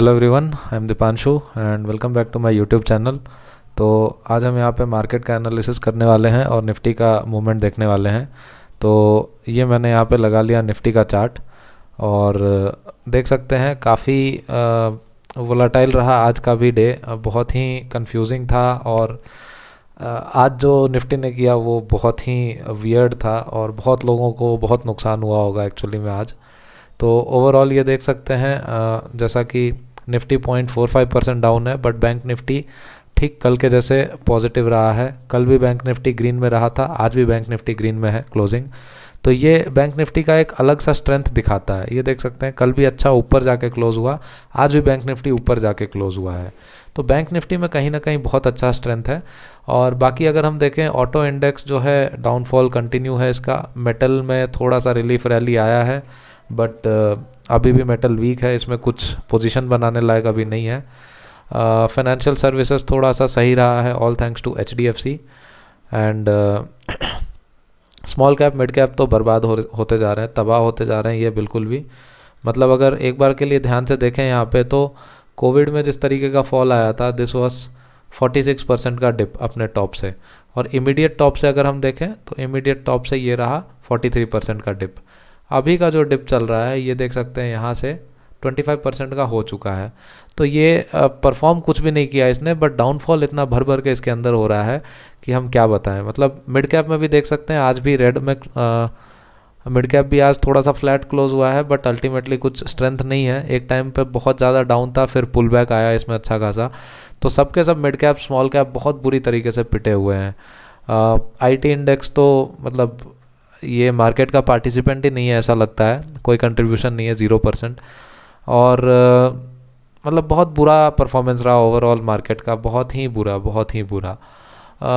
Hello everyone, I am Deepanshu and welcome back to my YouTube channel. तो आज हम यहाँ पे मार्केट का एनालिसिस करने वाले हैं और निफ्टी का मूवमेंट देखने वाले हैं। तो ये मैंने यहाँ पे लगा लिया निफ्टी का चार्ट और देख सकते हैं काफ़ी वोलाटाइल रहा आज का भी डे। बहुत ही कंफ्यूजिंग था और आज जो निफ्टी ने किया वो बहुत ही वियर्ड था और बहुत लोगों को बहुत नुकसान हुआ होगा एक्चुअली में आज। तो ओवरऑल ये देख सकते हैं जैसा कि निफ्टी 0.45% डाउन है, बट बैंक निफ्टी ठीक कल के जैसे पॉजिटिव रहा है। कल भी बैंक निफ्टी ग्रीन में रहा था, आज भी बैंक निफ्टी ग्रीन में है क्लोजिंग। तो ये बैंक निफ्टी का एक अलग सा स्ट्रेंथ दिखाता है। ये देख सकते हैं कल भी अच्छा ऊपर जाके क्लोज हुआ, आज भी बैंक निफ्टी ऊपर जाके क्लोज हुआ है। तो बैंक निफ्टी में कहीं ना कहीं बहुत अच्छा स्ट्रेंथ है। और बाकी अगर हम देखें ऑटो इंडेक्स जो है डाउनफॉल कंटिन्यू है इसका। मेटल में थोड़ा सा रिलीफ रैली आया है, बट अभी भी मेटल वीक है, इसमें कुछ पोजीशन बनाने लायक अभी नहीं है। फाइनेंशियल सर्विसेज थोड़ा सा सही रहा है, all thanks to HDFC। And small cap mid cap तो बर्बाद होते जा रहे हैं, तबाह होते जा रहे हैं ये बिल्कुल भी। मतलब अगर एक बार के लिए ध्यान से देखें यहाँ पे, तो कोविड में जिस तरीके का फॉल आया था, दिस वाज 46% का डिप अपने टॉप से। और इमीडिएट टॉप से अगर हम देखें तो इमीडिएट टॉप से ये रहा 43% का डिप। अभी का जो डिप चल रहा है ये देख सकते हैं यहाँ से 25% का हो चुका है। तो ये परफॉर्म कुछ भी नहीं किया इसने, बट डाउनफॉल इतना भर भर के इसके अंदर हो रहा है कि हम क्या बताएं। मतलब मिड कैप में भी देख सकते हैं आज भी रेड में, मिड कैप भी आज थोड़ा सा फ्लैट क्लोज हुआ है, बट अल्टीमेटली कुछ स्ट्रेंथ नहीं है। एक टाइम पे बहुत ज़्यादा डाउन था, फिर पुल बैक आया इसमें अच्छा खासा। तो सबके सब मिड कैप स्मॉल कैप बहुत बुरी तरीके से पिटे हुए हैं। IT इंडेक्स तो मतलब ये मार्केट का पार्टिसिपेंट ही नहीं है ऐसा लगता है, कोई कंट्रीब्यूशन नहीं है, 0%। और मतलब बहुत बुरा परफॉर्मेंस रहा ओवरऑल मार्केट का, बहुत ही बुरा, बहुत ही बुरा।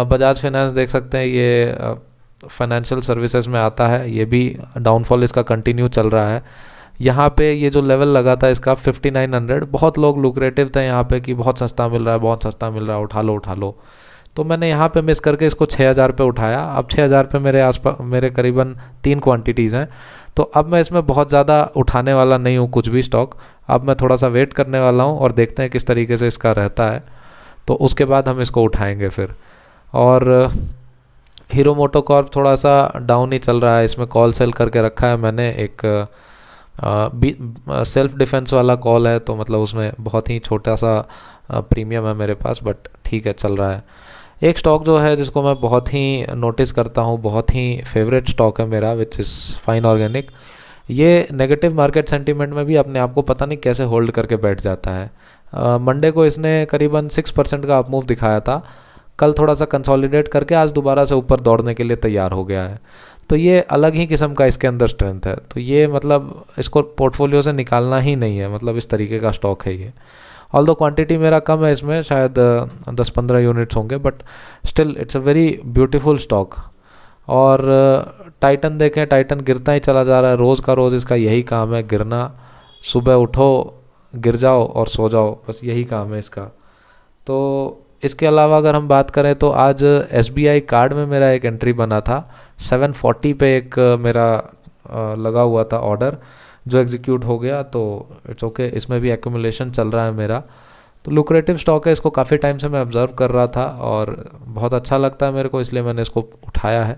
बजाज फाइनेंस देख सकते हैं, ये फाइनेंशियल सर्विसेज में आता है, ये भी डाउनफॉल इसका कंटिन्यू चल रहा है। यहाँ पे ये जो लेवल लगा था इसका 5900, बहुत लोग लुक्रेटिव थे यहाँ पे कि बहुत सस्ता मिल रहा है, बहुत सस्ता मिल रहा है, उठा लो उठा लो। तो मैंने यहाँ पे मिस करके इसको 6000 पे उठाया। अब 6000 पे मेरे आसपास मेरे करीबन 3 क्वांटिटीज़ हैं। तो अब मैं इसमें बहुत ज़्यादा उठाने वाला नहीं हूँ कुछ भी स्टॉक। अब मैं थोड़ा सा वेट करने वाला हूँ और देखते हैं किस तरीके से इसका रहता है, तो उसके बाद हम इसको उठाएंगे फिर। और हीरो मोटोकॉर्प थोड़ा सा डाउन ही चल रहा है, इसमें कॉल सेल करके रखा है मैंने। एक सेल्फ डिफेंस वाला कॉल है, तो मतलब उसमें बहुत ही छोटा सा प्रीमियम है मेरे पास, बट ठीक है चल रहा है। एक स्टॉक जो है जिसको मैं बहुत ही नोटिस करता हूँ, बहुत ही फेवरेट स्टॉक है मेरा, विच इज़ फाइन ऑर्गेनिक। ये नेगेटिव मार्केट सेंटीमेंट में भी अपने आप को पता नहीं कैसे होल्ड करके बैठ जाता है। मंडे को इसने करीबन 6% का अप मूव दिखाया था, कल थोड़ा सा कंसोलिडेट करके आज दोबारा से ऊपर दौड़ने के लिए तैयार हो गया है। तो ये अलग ही किस्म का इसके अंदर स्ट्रेंथ है। तो ये मतलब इसको पोर्टफोलियो से निकालना ही नहीं है, मतलब इस तरीके का स्टॉक है ये। ऑल दो क्वांटिटी मेरा कम है इसमें, शायद 10-15 यूनिट्स होंगे, but still it's a very beautiful stock. और टाइटन देखें, टाइटन गिरता ही चला जा रहा है, रोज़ का रोज़ इसका यही काम है, गिरना। सुबह उठो, गिर जाओ और सो जाओ, बस यही काम है इसका। तो इसके अलावा अगर हम बात करें तो आज SBI कार्ड में मेरा एक एंट्री बना था 740 पे, एक मेरा लगा हुआ था ऑर्डर जो एग्जीक्यूट हो गया। तो इट्स ओके, इसमें भी एक्यूमुलेशन चल रहा है मेरा। तो लुक्रेटिव स्टॉक है, इसको काफ़ी टाइम से मैं ऑब्जर्व कर रहा था और बहुत अच्छा लगता है मेरे को, इसलिए मैंने इसको उठाया है।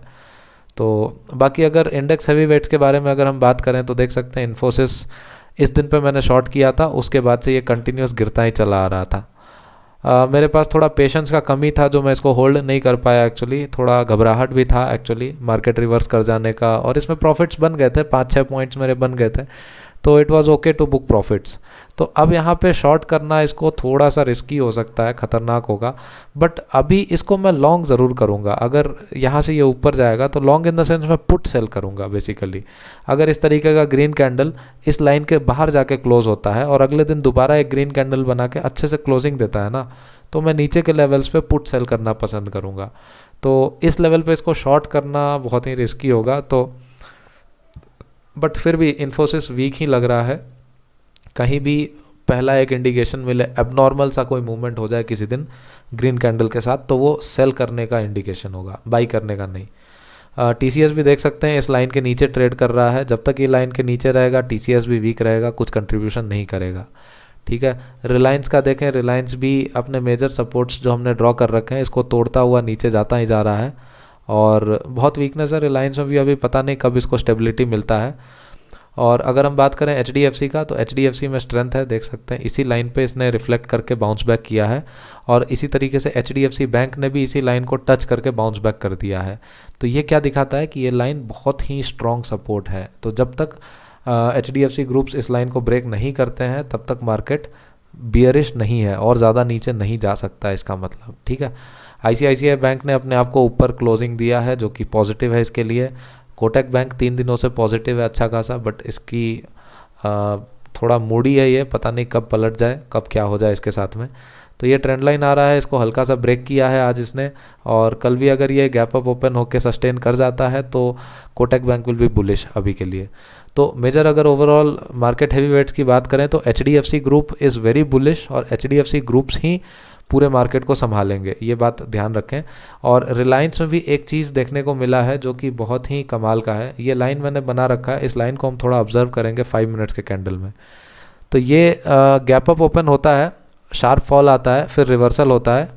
तो बाकी अगर इंडेक्स हैवी वेट्स के बारे में अगर हम बात करें तो देख सकते हैं इन्फोसिस इस दिन पे मैंने शॉर्ट किया था, उसके बाद से ये कंटिन्यूस गिरता ही चला आ रहा था। मेरे पास थोड़ा पेशेंस का कमी था जो मैं इसको होल्ड नहीं कर पाया एक्चुअली। थोड़ा घबराहट भी था एक्चुअली मार्केट रिवर्स कर जाने का, और इसमें प्रॉफिट्स बन गए थे, 5-6 पॉइंट्स मेरे बन गए थे, तो it was okay to book profits. तो अब यहाँ पे शॉर्ट करना इसको थोड़ा सा रिस्की हो सकता है, ख़तरनाक होगा, बट अभी इसको मैं लॉन्ग ज़रूर करूँगा। अगर यहाँ से ये ऊपर जाएगा तो लॉन्ग इन द सेंस मैं पुट सेल करूँगा बेसिकली। अगर इस तरीके का ग्रीन कैंडल इस लाइन के बाहर जाके क्लोज होता है और अगले दिन दोबारा एक ग्रीन कैंडल बना के अच्छे से क्लोजिंग देता है ना, तो मैं नीचे के लेवल्स पे पुट सेल करना पसंद करूँगा। तो इस लेवल पे इसको शॉर्ट करना बहुत ही रिस्की होगा। तो बट फिर भी इन्फोसिस वीक ही लग रहा है। कहीं भी पहला एक इंडिकेशन मिले, एबनॉर्मल सा कोई मूवमेंट हो जाए किसी दिन ग्रीन कैंडल के साथ, तो वो सेल करने का इंडिकेशन होगा, बाई करने का नहीं। TCS भी देख सकते हैं इस लाइन के नीचे ट्रेड कर रहा है। जब तक ये लाइन के नीचे रहेगा TCS भी वीक रहेगा, कुछ कंट्रीब्यूशन नहीं करेगा। ठीक है। रिलायंस का देखें, रिलायंस भी अपने मेजर सपोर्ट्स जो हमने ड्रॉ कर रखे हैं इसको तोड़ता हुआ नीचे जाता ही जा रहा है और बहुत वीकनेस है रिलायंस में भी, अभी पता नहीं कब इसको स्टेबिलिटी मिलता है। और अगर हम बात करें HDFC का, तो HDFC में स्ट्रेंथ है, देख सकते हैं इसी लाइन पे इसने रिफ्लेक्ट करके बाउंस बैक किया है और इसी तरीके से HDFC बैंक ने भी इसी लाइन को टच करके बाउंस बैक कर दिया है। तो ये क्या दिखाता है कि ये लाइन बहुत ही स्ट्रॉन्ग सपोर्ट है। तो जब तक HDFC ग्रुप्स इस लाइन को ब्रेक नहीं करते हैं तब तक मार्केट बियरिश नहीं है और ज़्यादा नीचे नहीं जा सकता है इसका मतलब, ठीक है। ICICI बैंक ने अपने आप को ऊपर क्लोजिंग दिया है जो कि पॉजिटिव है इसके लिए। कोटक बैंक 3 दिनों से पॉजिटिव है अच्छा खासा, बट इसकी थोड़ा मूडी है ये, पता नहीं कब पलट जाए, कब क्या हो जाए इसके साथ में। तो ये ट्रेंड लाइन आ रहा है, इसको हल्का सा ब्रेक किया है आज इसने और कल भी अगर ये गैप अप ओपन होकर सस्टेन कर जाता है तो Kotak bank will be bullish अभी के लिए। तो मेजर अगर ओवरऑल मार्केट हैवी वेट्स की बात करें तो HDFC group is very bullish और HDFC ग्रुप्स ही पूरे मार्केट को संभालेंगे, ये बात ध्यान रखें। और रिलायंस में भी एक चीज़ देखने को मिला है जो कि बहुत ही कमाल का है। ये लाइन मैंने बना रखा है, इस लाइन को हम थोड़ा ऑब्जर्व करेंगे 5 मिनट्स के कैंडल में। तो ये गैप अप ओपन होता है, शार्प फॉल आता है, फिर रिवर्सल होता है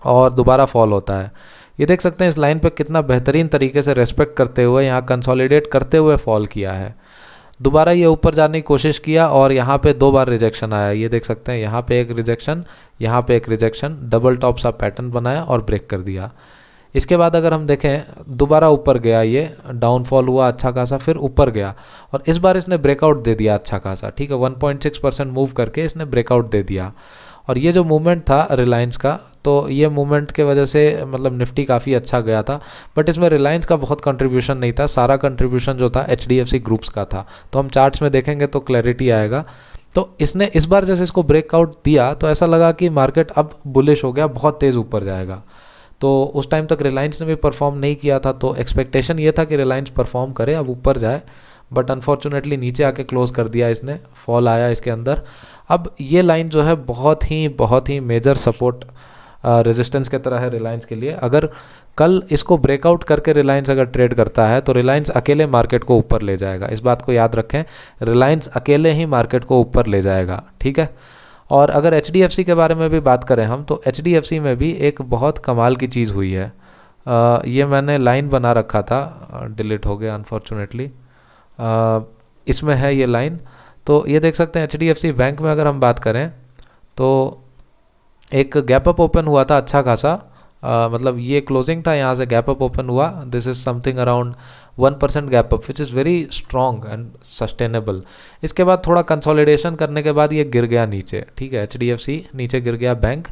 और दोबारा फॉल होता है। ये देख सकते हैं इस लाइन पे कितना बेहतरीन तरीके से रेस्पेक्ट करते हुए यहाँ कंसोलिडेट करते हुए फॉल किया है। दोबारा ये ऊपर जाने की कोशिश किया और यहाँ पे 2 बार रिजेक्शन आया, ये देख सकते हैं यहाँ पे एक रिजेक्शन, यहाँ पे एक रिजेक्शन, डबल टॉप सा पैटर्न बनाया और ब्रेक कर दिया। इसके बाद अगर हम देखें दोबारा ऊपर गया, ये डाउनफॉल हुआ अच्छा खासा, फिर ऊपर गया और इस बार इसने ब्रेकआउट दे दिया अच्छा खासा, ठीक है। 1.6% मूव करके इसने ब्रेकआउट दे दिया। और ये जो मूवमेंट था रिलायंस का, तो ये मूवमेंट के वजह से मतलब निफ्टी काफ़ी अच्छा गया था, बट इसमें रिलायंस का बहुत कंट्रीब्यूशन नहीं था, सारा कंट्रीब्यूशन जो था HDFC ग्रुप्स का था। तो हम चार्ट्स में देखेंगे तो क्लैरिटी आएगा। तो इसने इस बार जैसे इसको ब्रेकआउट दिया तो ऐसा लगा कि मार्केट अब बुलिश हो गया, बहुत तेज़ ऊपर जाएगा। तो उस टाइम तक रिलायंस ने भी परफॉर्म नहीं किया था, तो एक्सपेक्टेशन ये था कि रिलायंस परफॉर्म करे, अब ऊपर जाए, बट अनफॉर्चुनेटली नीचे आके क्लोज कर दिया इसने, फॉल आया इसके अंदर। अब ये लाइन जो है बहुत ही मेजर सपोर्ट रेजिस्टेंस के तरह है रिलायंस के लिए। अगर कल इसको ब्रेकआउट करके रिलायंस अगर ट्रेड करता है तो रिलायंस अकेले मार्केट को ऊपर ले जाएगा, इस बात को याद रखें, रिलायंस अकेले ही मार्केट को ऊपर ले जाएगा, ठीक है। और अगर HDFC के बारे में भी बात करें हम, तो HDFC में भी एक बहुत कमाल की चीज़ हुई है। ये मैंने लाइन बना रखा था, डिलीट हो गया अनफॉर्चुनेटली, इसमें है ये लाइन। तो ये देख सकते हैं HDFC बैंक में अगर हम बात करें तो एक गैप अप ओपन हुआ था अच्छा खासा, मतलब ये क्लोजिंग था, यहाँ से गैप अप ओपन हुआ, this is something around 1% gap up which is very strong and sustainable. इसके बाद थोड़ा कंसोलिडेशन करने के बाद ये गिर गया नीचे, ठीक है, HDFC नीचे गिर गया, बैंक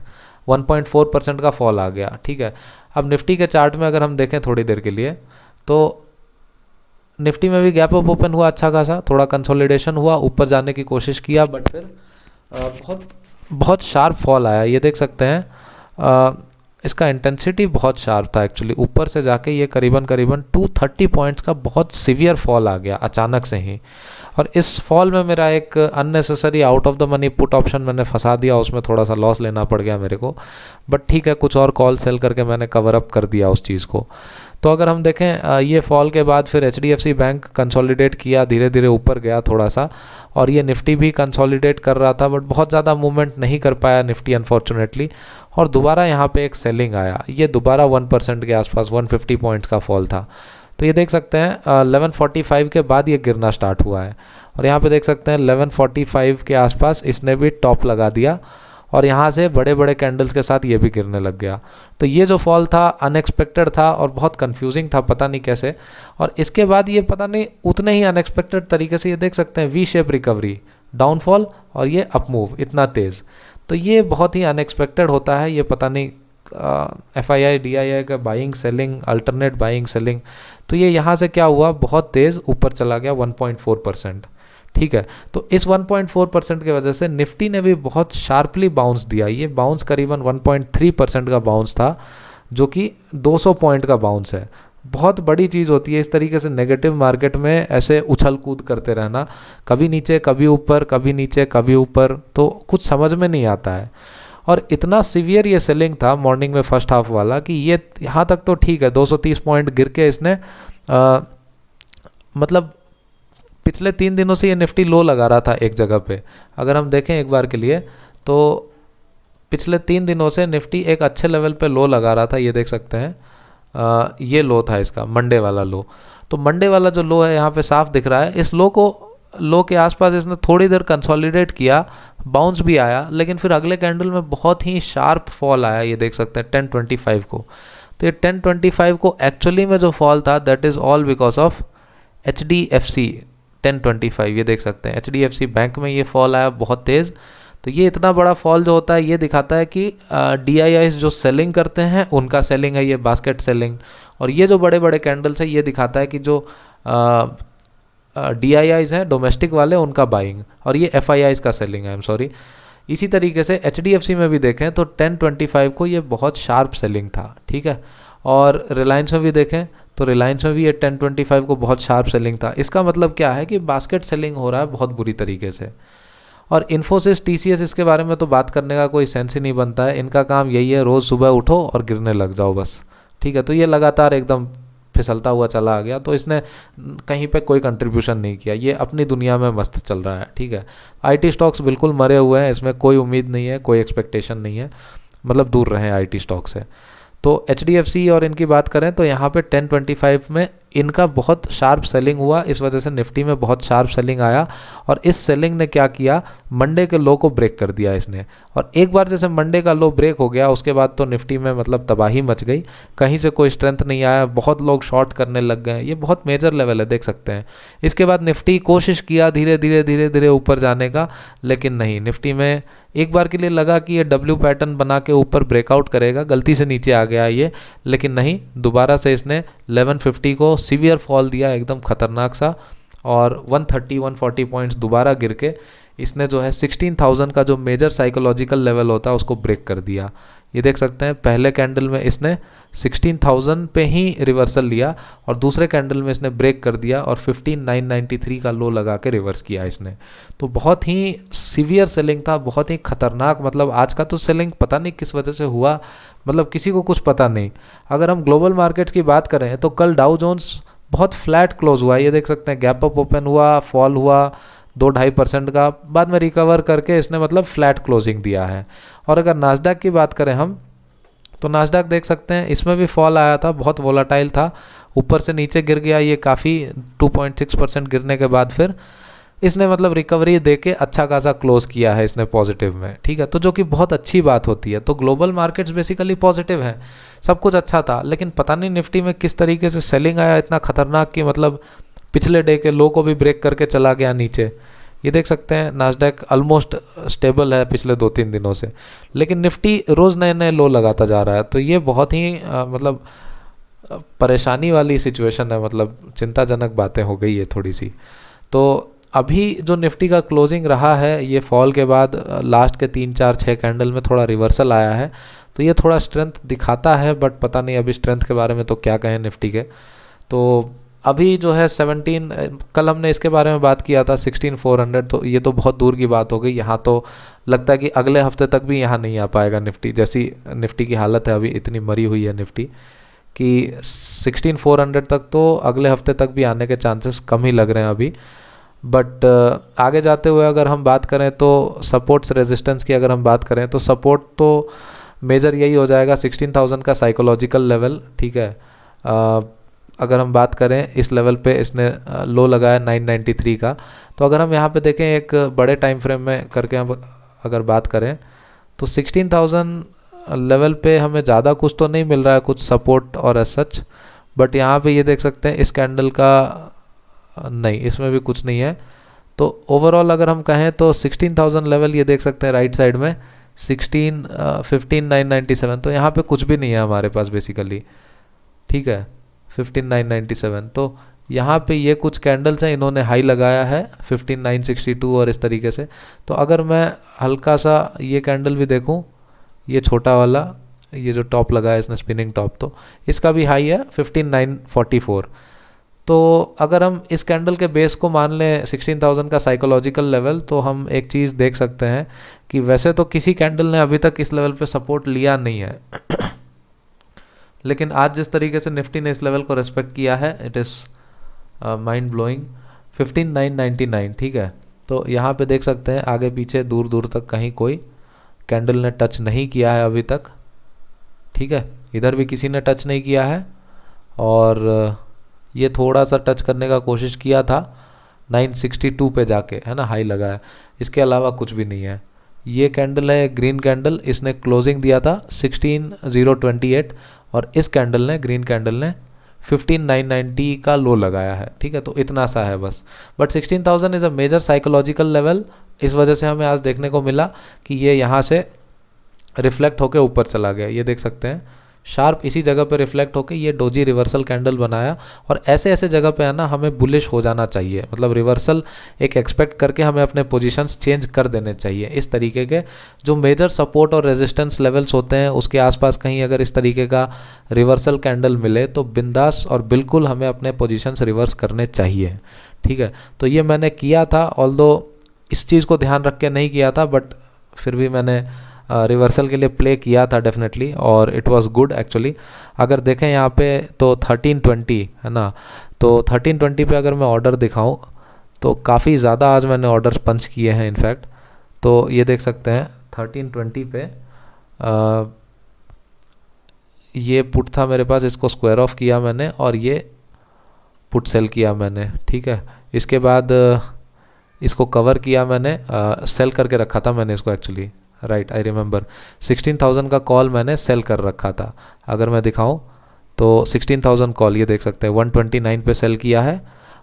1.4% का फॉल आ गया, ठीक है। अब निफ्टी के चार्ट में अगर हम देखें थोड़ी देर के लिए तो निफ्टी में भी गैप अप ओपन हुआ अच्छा खासा, थोड़ा कंसोलिडेशन हुआ, ऊपर जाने की कोशिश किया, बट फिर बहुत शार्प फॉल आया, ये देख सकते हैं। इसका इंटेंसिटी बहुत शार्प था एक्चुअली, ऊपर से जाके ये करीबन 230 पॉइंट्स का बहुत सीवियर फॉल आ गया अचानक से ही। और इस फॉल में मेरा एक unnecessary out of the money put option मैंने फंसा दिया, उसमें थोड़ा सा लॉस लेना पड़ गया मेरे को, बट ठीक है, कुछ और कॉल सेल करके मैंने कवर अप कर दिया उस चीज़ को। तो अगर हम देखें ये फॉल के बाद फिर HDFC बैंक कंसोलिडेट किया, धीरे धीरे ऊपर गया थोड़ा सा, और ये निफ्टी भी कंसोलिडेट कर रहा था, बट बहुत ज़्यादा मूवमेंट नहीं कर पाया निफ्टी अनफॉर्चुनेटली। और दोबारा यहाँ पे एक सेलिंग आया, ये दोबारा 1% के आसपास 150 पॉइंट्स का फॉल था। तो ये देख सकते हैं 1145 के बाद ये गिरना स्टार्ट हुआ है, और यहाँ पे देख सकते हैं 1145 के आसपास इसने भी टॉप लगा दिया और यहाँ से बड़े बड़े कैंडल्स के साथ ये भी गिरने लग गया। तो ये जो फॉल था अनएक्सपेक्टेड था और बहुत कंफ्यूजिंग था, पता नहीं कैसे। और इसके बाद ये पता नहीं उतने ही अनएक्सपेक्टेड तरीके से ये देख सकते हैं वी शेप रिकवरी, डाउनफॉल और ये अप मूव इतना तेज़। तो ये बहुत ही अनएक्सपेक्टेड होता है, ये पता नहीं FII DII का buying selling, alternate buying selling. तो ये यहाँ से क्या हुआ, बहुत तेज़ ऊपर चला गया 1.4%, ठीक है। तो इस 1.4% की वजह से निफ्टी ने भी बहुत शार्पली बाउंस दिया, ये बाउंस करीबन 1.3% का बाउंस था, जो कि 200 पॉइंट का बाउंस है। बहुत बड़ी चीज़ होती है इस तरीके से नेगेटिव मार्केट में ऐसे उछल कूद करते रहना, कभी नीचे कभी ऊपर, कभी नीचे कभी ऊपर, तो कुछ समझ में नहीं आता है। और इतना सीवियर ये सेलिंग था मॉर्निंग में फर्स्ट हाफ वाला कि ये यहाँ तक तो ठीक है, 230 पॉइंट गिर के इसने मतलब पिछले 3 दिनों से ये निफ्टी लो लगा रहा था एक जगह पे। अगर हम देखें एक बार के लिए तो पिछले 3 दिनों से निफ्टी एक अच्छे लेवल पे लो लगा रहा था, ये देख सकते हैं। ये लो था इसका मंडे वाला लो। तो मंडे वाला जो लो है यहाँ पे साफ दिख रहा है। इस लो के आसपास इसने थोड़ी देर कंसोलिडेट किया, बाउंस भी आया, लेकिन फिर अगले कैंडल में बहुत ही शार्प फॉल आया, ये देख सकते हैं 1025 को। तो ये 1025 को एक्चुअली में जो फॉल था that is all because of HDFC 1025, ये देख सकते हैं HDFC बैंक में ये फॉल आया बहुत तेज़। तो ये इतना बड़ा फॉल जो होता है ये दिखाता है कि DIIs जो सेलिंग करते हैं उनका सेलिंग है, ये बास्केट सेलिंग। और ये जो बड़े बड़े कैंडल्स है ये दिखाता है कि जो DIIs हैं डोमेस्टिक वाले उनका बाइंग, और ये FIIs का सेलिंग है, आई एम सॉरी। इसी तरीके से HDFC में भी देखें तो 1025 को ये बहुत शार्प सेलिंग था, ठीक है। और रिलायंस में भी देखें तो रिलायंस में भी ये 1025 को बहुत शार्प सेलिंग था। इसका मतलब क्या है कि बास्केट सेलिंग हो रहा है बहुत बुरी तरीके से। और इन्फोसिस TCS इसके बारे में तो बात करने का कोई सेंस ही नहीं बनता है। इनका काम यही है रोज़ सुबह उठो और गिरने लग जाओ बस, ठीक है। तो ये लगातार एकदम फिसलता हुआ चला आ गया, तो इसने कहीं पे कोई कंट्रीब्यूशन नहीं किया, ये अपनी दुनिया में मस्त चल रहा है, ठीक है। IT स्टॉक्स बिल्कुल मरे हुए हैं, इसमें कोई उम्मीद नहीं है, कोई एक्सपेक्टेशन नहीं है, मतलब दूर रहें IT स्टॉक से। तो HDFC और इनकी बात करें तो यहाँ पे 1025 में इनका बहुत शार्प सेलिंग हुआ, इस वजह से निफ्टी में बहुत शार्प सेलिंग आया। और इस सेलिंग ने क्या किया, मंडे के लो को ब्रेक कर दिया इसने। और एक बार जैसे मंडे का लो ब्रेक हो गया उसके बाद तो निफ्टी में मतलब तबाही मच गई, कहीं से कोई स्ट्रेंथ नहीं आया, बहुत लोग शॉर्ट करने लग गए। ये बहुत मेजर लेवल है, देख सकते हैं। इसके बाद निफ्टी कोशिश किया धीरे धीरे ऊपर जाने का, लेकिन नहीं, निफ्टी में एक बार के लिए लगा कि ये W पैटर्न बना के ऊपर ब्रेकआउट करेगा, गलती से नीचे आ गया ये, लेकिन नहीं, दोबारा से इसने 1150 को सीवियर फॉल दिया एकदम खतरनाक सा, और 140 पॉइंट्स दोबारा गिर के इसने जो है 16,000 का जो मेजर साइकोलॉजिकल लेवल होता है उसको ब्रेक कर दिया। ये देख सकते हैं पहले कैंडल में इसने 16,000 पे ही रिवर्सल लिया और दूसरे कैंडल में इसने ब्रेक कर दिया और 15,993 का लो लगा के रिवर्स किया इसने। तो बहुत ही सीवियर सेलिंग था, बहुत ही खतरनाक। मतलब आज का तो सेलिंग पता नहीं किस वजह से हुआ, मतलब किसी को कुछ पता नहीं। अगर हम ग्लोबल मार्केट्स की बात करें तो कल डाउ जोन्स बहुत फ्लैट क्लोज हुआ, ये देख सकते हैं गैप अप ओपन हुआ, फॉल हुआ 2-2.5% का, बाद में रिकवर करके इसने मतलब फ्लैट क्लोजिंग दिया है। और अगर नास्डैक की बात करें हम तो नास्डैक देख सकते हैं इसमें भी फॉल आया था, बहुत वोलाटाइल था, ऊपर से नीचे गिर गया ये काफ़ी 2.6% गिरने के बाद फिर इसने मतलब रिकवरी देके अच्छा खासा क्लोज किया है इसने पॉजिटिव में, ठीक है। तो जो कि बहुत अच्छी बात होती है। तो ग्लोबल मार्केट्स बेसिकली पॉजिटिव हैं, सब कुछ अच्छा था, लेकिन पता नहीं निफ्टी में किस तरीके से सेलिंग आया इतना खतरनाक कि मतलब पिछले डे के लो को भी ब्रेक करके चला गया नीचे। ये देख सकते हैं नास्डैक ऑलमोस्ट स्टेबल है पिछले 2-3 दिनों से, लेकिन निफ्टी रोज़ नए नए लो लगाता जा रहा है। तो ये बहुत ही मतलब परेशानी वाली सिचुएशन है, मतलब चिंताजनक बातें हो गई है थोड़ी सी। तो अभी जो निफ्टी का क्लोजिंग रहा है ये फॉल के बाद लास्ट के 3-4-6 कैंडल में थोड़ा रिवर्सल आया है, तो ये थोड़ा स्ट्रेंथ दिखाता है, बट पता नहीं अभी स्ट्रेंथ के बारे में तो क्या कहें निफ्टी के। तो अभी जो है 17, कल हमने इसके बारे में बात किया था 16,400, तो ये तो बहुत दूर की बात हो गई। यहाँ तो लगता है कि अगले हफ्ते तक भी यहाँ नहीं आ पाएगा निफ्टी, जैसी निफ्टी की हालत है अभी, इतनी मरी हुई है निफ्टी कि 16,400 तक तो अगले हफ्ते तक भी आने के चांसेस कम ही लग रहे हैं अभी। बट आगे जाते हुए अगर हम बात करें तो सपोर्ट्स रेजिस्टेंस की अगर हम बात करें तो सपोर्ट तो मेजर यही हो जाएगा 16,000 का साइकोलॉजिकल लेवल, ठीक है। अगर हम बात करें इस लेवल पे इसने लो लगाया 993 का, तो अगर हम यहाँ पे देखें एक बड़े टाइम फ्रेम में करके हम अगर बात करें तो 16,000 लेवल पे हमें ज़्यादा कुछ तो नहीं मिल रहा है, कुछ सपोर्ट और एज सच। बट यहाँ पे ये देख सकते हैं इस कैंडल का नहीं, इसमें भी कुछ नहीं है। तो ओवरऑल अगर हम कहें तो 16,000 लेवल ये देख सकते हैं राइट साइड में 15,997, तो यहाँ पे कुछ भी नहीं है हमारे पास बेसिकली, ठीक है 15,997। तो यहाँ पे ये कुछ कैंडल्स हैं इन्होंने हाई लगाया है 15,962 और इस तरीके से। तो अगर मैं हल्का सा ये कैंडल भी देखूँ, ये छोटा वाला ये जो टॉप लगाया इसने स्पिनिंग टॉप, तो इसका भी हाई है 15,944। तो अगर हम इस कैंडल के बेस को मान लें 16,000 का साइकोलॉजिकल लेवल, तो हम एक चीज़ देख सकते हैं कि वैसे तो किसी कैंडल ने अभी तक इस लेवल पे सपोर्ट लिया नहीं है लेकिन आज जिस तरीके से निफ्टी ने इस लेवल को रेस्पेक्ट किया है इट इज़ माइंड ब्लोइंग। 15,999, ठीक है। तो यहाँ पे देख सकते हैं आगे पीछे दूर दूर तक कहीं कोई कैंडल ने टच नहीं किया है अभी तक, ठीक है। इधर भी किसी ने टच नहीं किया है, और ये थोड़ा सा टच करने का कोशिश किया था 962 पे जाके, है ना, हाई लगा है। इसके अलावा कुछ भी नहीं है। ये कैंडल है ग्रीन कैंडल, इसने क्लोजिंग दिया था 16,028, और इस कैंडल ने, ग्रीन कैंडल ने 15,990 का लो लगाया है, ठीक है। तो इतना सा है बस, but 16,000 is a major psychological level. इस वजह से हमें आज देखने को मिला कि ये यहाँ से रिफ्लेक्ट होके ऊपर चला गया, ये देख सकते हैं शार्प इसी जगह पे रिफ्लेक्ट होके ये डोजी रिवर्सल कैंडल बनाया। और ऐसे ऐसे जगह पे है ना हमें बुलिश हो जाना चाहिए, मतलब रिवर्सल एक एक्सपेक्ट करके हमें अपने पोजीशंस चेंज कर देने चाहिए। इस तरीके के जो मेजर सपोर्ट और रेजिस्टेंस लेवल्स होते हैं उसके आसपास कहीं अगर इस तरीके का रिवर्सल कैंडल मिले तो बिंदास और बिल्कुल हमें अपने पोजीशंस रिवर्स करने चाहिए, ठीक है। तो ये मैंने किया था, ऑल्दो इस चीज़ को ध्यान रख के नहीं किया था, बट फिर भी मैंने रिवर्सल के लिए प्ले किया था डेफिनेटली, और इट वाज गुड एक्चुअली। अगर देखें यहाँ पे तो 1320 है ना, तो 1320 पे अगर मैं ऑर्डर दिखाऊं तो काफ़ी ज़्यादा आज मैंने ऑर्डर्स पंच किए हैं इनफैक्ट। तो ये देख सकते हैं 1320 पे ये पुट था मेरे पास, इसको स्क्वायर ऑफ किया मैंने और ये पुट सेल किया मैंने, ठीक है। इसके बाद इसको कवर किया मैंने, सेल करके रखा था मैंने इसको एक्चुअली, राइट, आई रिमेंबर 16,000 का कॉल मैंने सेल कर रखा था। अगर मैं दिखाऊं तो 16,000 कॉल ये देख सकते हैं 129 पे सेल किया है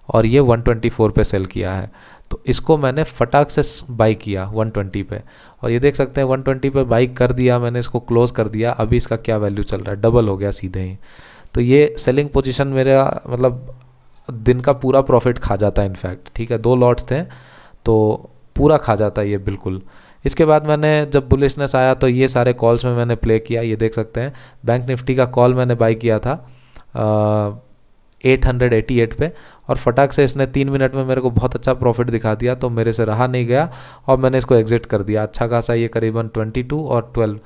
और ये 124 पे सेल किया है। तो इसको मैंने फटाक से बाई किया 120 पे, और ये देख सकते हैं 120 पे बाई कर दिया मैंने, इसको क्लोज कर दिया। अभी इसका क्या वैल्यू चल रहा है, डबल हो गया सीधे ही। तो ये सेलिंग पोजीशन मेरा मतलब दिन का पूरा प्रॉफिट खा जाता है इनफैक्ट, ठीक है। 2 लॉट्स थे तो पूरा खा जाता है ये बिल्कुल। इसके बाद मैंने जब बुलिशनेस आया तो ये सारे कॉल्स में मैंने प्ले किया, ये देख सकते हैं बैंक निफ्टी का कॉल मैंने बाई किया था 888 पे, और फटाक से इसने 3 मिनट में मेरे को बहुत अच्छा प्रॉफिट दिखा दिया, तो मेरे से रहा नहीं गया और मैंने इसको एग्जिट कर दिया। अच्छा खासा ये करीबन 22 और 12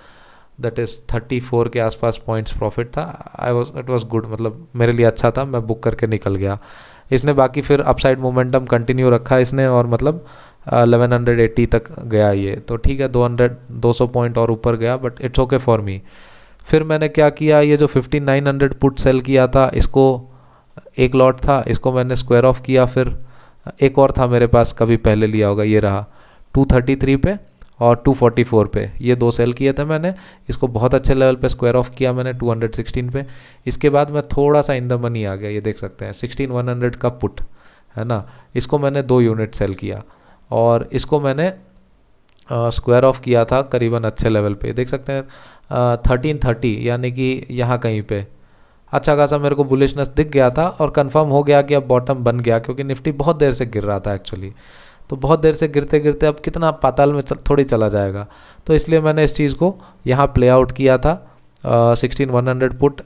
दैट इज़ 34 के आसपास पॉइंट्स प्रॉफिट था। इट वाज गुड, मतलब मेरे लिए अच्छा था, मैं बुक करके निकल गया। इसने बाकी फिर अपसाइड मोमेंटम कंटिन्यू रखा इसने, और मतलब 1180 तक गया ये, तो ठीक है 200 पॉइंट और ऊपर गया, but it's okay for me. फिर मैंने क्या किया, ये जो 5900 पुट सेल किया था, इसको एक लॉट था, इसको मैंने स्क्वायर ऑफ किया। फिर एक और था मेरे पास, कभी पहले लिया होगा, ये रहा 233 पे और 244 पे, ये 2 सेल किए थे मैंने। इसको बहुत अच्छे लेवल पे स्क्वायर ऑफ किया मैंने 216 पे। इसके बाद मैं थोड़ा सा इन द मनी आ गया, ये देख सकते हैं 16100 का पुट है ना, इसको मैंने 2 यूनिट सेल किया और इसको मैंने स्क्वायर ऑफ किया था करीबन अच्छे लेवल पे, देख सकते हैं 1330, यानी कि यहाँ कहीं पे अच्छा खासा मेरे को बुलिशनेस दिख गया था और कंफर्म हो गया कि अब बॉटम बन गया, क्योंकि निफ्टी बहुत देर से गिर रहा था एक्चुअली। तो बहुत देर से गिरते गिरते अब कितना पाताल में थोड़ी चला जाएगा, तो इसलिए मैंने इस चीज़ को यहाँ प्ले आउट किया था 16100 पुट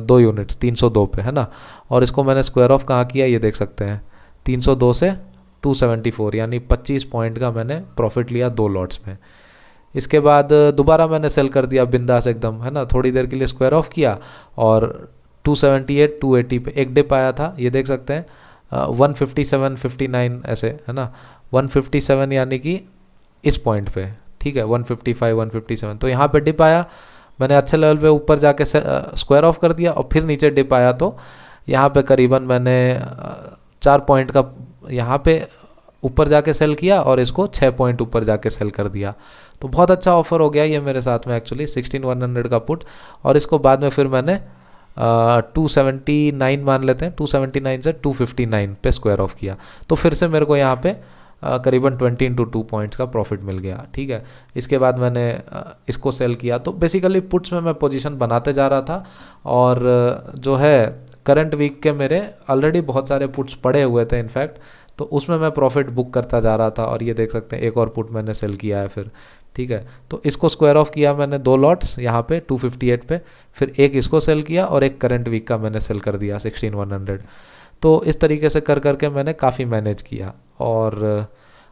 2 यूनिट्स 302 पे, है ना। और इसको मैंने स्क्वायर ऑफ कहाँ किया, ये देख सकते हैं 302 से 274, यानी 25 पॉइंट का मैंने प्रॉफिट लिया 2 लॉट्स में। इसके बाद दोबारा मैंने सेल कर दिया बिंदास एकदम, है ना, थोड़ी देर के लिए स्क्वायर ऑफ किया और 278 280 पे एक डिप आया था, ये देख सकते हैं 157 59 ऐसे, है ना, 157 यानी कि इस पॉइंट पे, ठीक है 155 157, तो यहाँ पे डिप आया, मैंने अच्छे लेवल पे ऊपर जाके स्क्वायर ऑफ कर दिया और फिर नीचे डिप आया, तो यहाँ पे करीबन मैंने 4 पॉइंट का यहाँ पे ऊपर जाके सेल किया और इसको 6 पॉइंट ऊपर जाके सेल कर दिया। तो बहुत अच्छा ऑफर हो गया ये मेरे साथ में एक्चुअली 16100 का पुट, और इसको बाद में फिर मैंने 279 मान लेते हैं, 279 से 259 पे स्क्वायर ऑफ किया, तो फिर से मेरे को यहाँ पे करीबन 20 into 2 पॉइंट्स का प्रॉफिट मिल गया, ठीक है। इसके बाद मैंने इसको सेल किया, तो बेसिकली पुट्स में मैं पोजीशन बनाते जा रहा था, और जो है करंट वीक के मेरे ऑलरेडी बहुत सारे पुट्स पड़े हुए थे इनफैक्ट, तो उसमें मैं प्रॉफिट बुक करता जा रहा था। और ये देख सकते हैं एक और पुट मैंने सेल किया है फिर, ठीक है। तो इसको स्क्वायर ऑफ किया मैंने 2 लॉट्स यहाँ पे 258 पे, फिर एक इसको सेल किया और एक करंट वीक का मैंने सेल कर दिया 16100। तो इस तरीके से कर करके मैंने काफ़ी मैनेज किया और